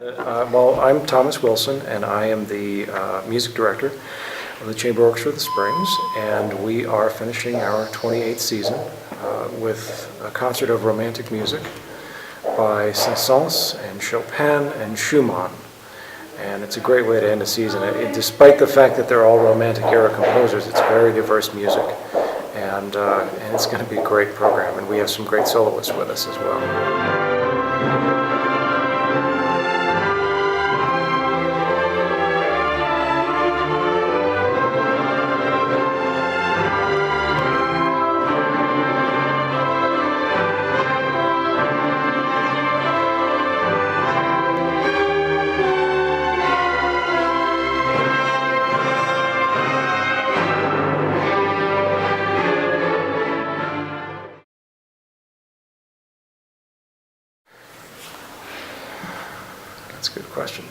Well, I'm Thomas Wilson, and I am the music director of the Chamber Orchestra of the Springs, and we are finishing our 28th season with a concert of romantic music by Saint-Saëns and Chopin and Schumann. And it's a great way to end a season. Despite the fact that they're all romantic era composers, it's very diverse music, and it's going to be a great program, and we have some great soloists with us as well. That's a good question.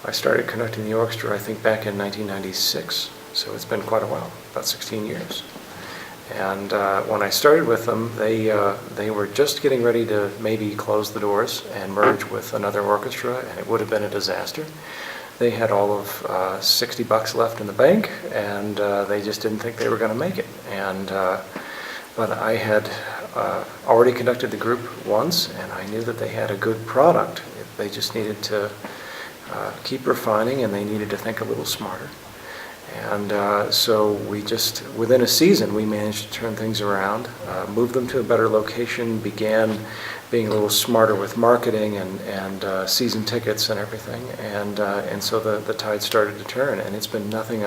I started conducting the orchestra, I think, back in 1996, so it's been quite a while, about 16 years. And when I started with them, they were just getting ready to maybe close the doors and merge with another orchestra, and it would have been a disaster. They had all of $60 left in the bank, and they just didn't think they were going to make it. But I had already conducted the group once, and I knew that they had a good product. They just needed to keep refining, and they needed to think a little smarter. And so we just, within a season, we managed to turn things around, move them to a better location, began being a little smarter with marketing and season tickets and everything. And so the tide started to turn, and it's been nothing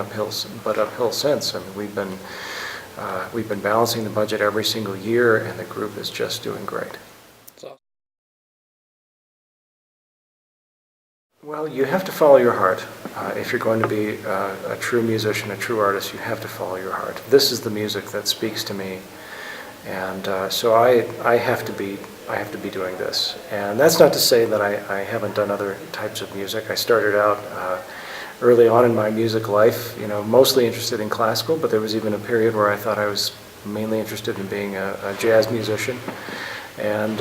but uphill since. I mean, we've been balancing the budget every single year, and the group is just doing great. Well, you have to follow your heart. If you're going to be a true musician, a true artist, you have to follow your heart. This is the music that speaks to me, and so I have to be doing this. And that's not to say that I haven't done other types of music. I started out early on in my music life, mostly interested in classical, but there was even a period where I thought I was mainly interested in being a jazz musician. And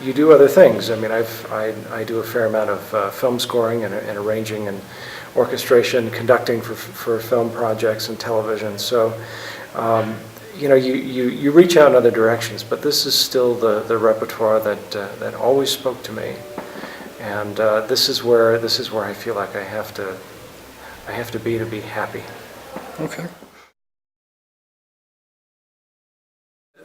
you do other things. I mean, I do a fair amount of film scoring and arranging and orchestration, conducting for film projects and television. So you reach out in other directions, but this is still the repertoire that always spoke to me. And this is where I feel like I have to be happy. Okay.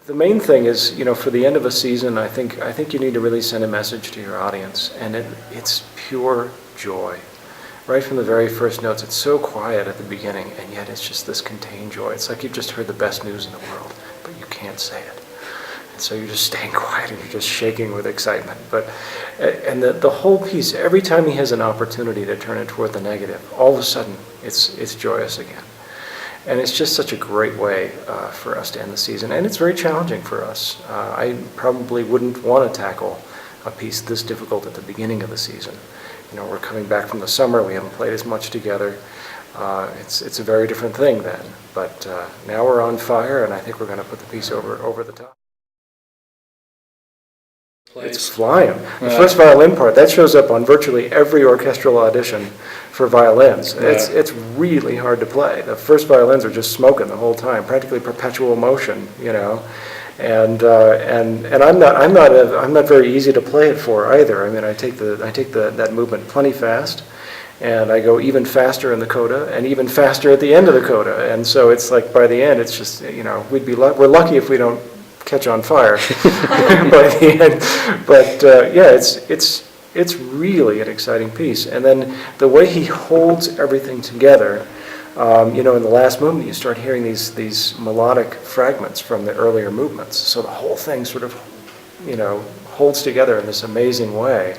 The main thing is, for the end of a season, I think you need to really send a message to your audience, and it's pure joy. Right from the very first notes, it's so quiet at the beginning, and yet it's just this contained joy. It's like you've just heard the best news in the world, but you can't say it. And so you're just staying quiet, and you're just shaking with excitement. And the whole piece, every time he has an opportunity to turn it toward the negative, all of a sudden, it's joyous again. And it's just such a great way for us to end the season. And it's very challenging for us. I probably wouldn't want to tackle a piece this difficult at the beginning of the season. We're coming back from the summer. We haven't played as much together. It's a very different thing then. But now we're on fire, and I think we're going to put the piece over the top. It's flying. The first violin part, that shows up on virtually every orchestral audition for violins. It's really hard to play. The first violins are just smoking the whole time, practically perpetual motion, And I'm not very easy to play it for either. I mean, I take that movement plenty fast, and I go even faster in the coda and even faster at the end of the coda. And so it's like by the end, it's just we're lucky if we don't catch on fire by the end. But yeah, it's really an exciting piece. And then the way he holds everything together, in the last movement you start hearing these melodic fragments from the earlier movements. So the whole thing sort of, holds together in this amazing way.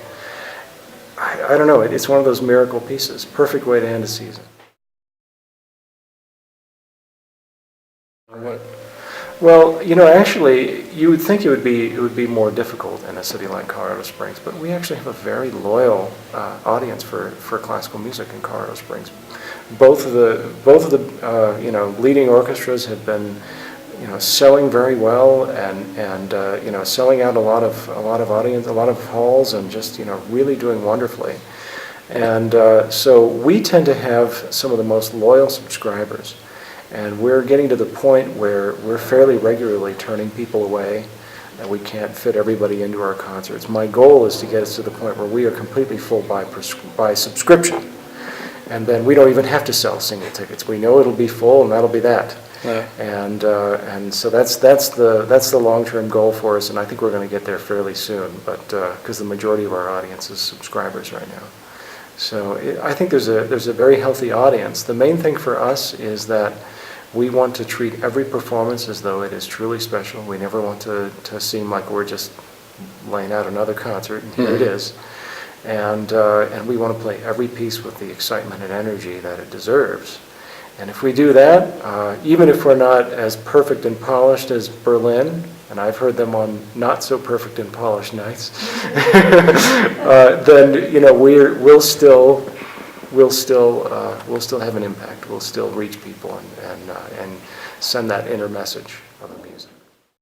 I don't know, it's one of those miracle pieces. Perfect way to end a season. What? Well, actually, you would think it would be more difficult in a city like Colorado Springs, but we actually have a very loyal audience for classical music in Colorado Springs. Both of the leading orchestras have been selling very well and selling out a lot of audience, a lot of halls, and just really doing wonderfully. And so we tend to have some of the most loyal subscribers, and we're getting to the point where we're fairly regularly turning people away, and we can't fit everybody into our concerts. My goal is to get us to the point where we are completely full by subscription, and then we don't even have to sell single tickets. We know it'll be full, and that'll be that. Yeah. And so that's the long-term goal for us, and I think we're going to get there fairly soon. But because the majority of our audience is subscribers right now, so I think there's a very healthy audience. The main thing for us is that we want to treat every performance as though it is truly special. We never want to seem like we're just laying out another concert, and here it is. And we want to play every piece with the excitement and energy that it deserves. And if we do that, even if we're not as perfect and polished as Berlin, and I've heard them on not so perfect and polished nights, then we'll still have an impact. We'll still reach people and send that inner message.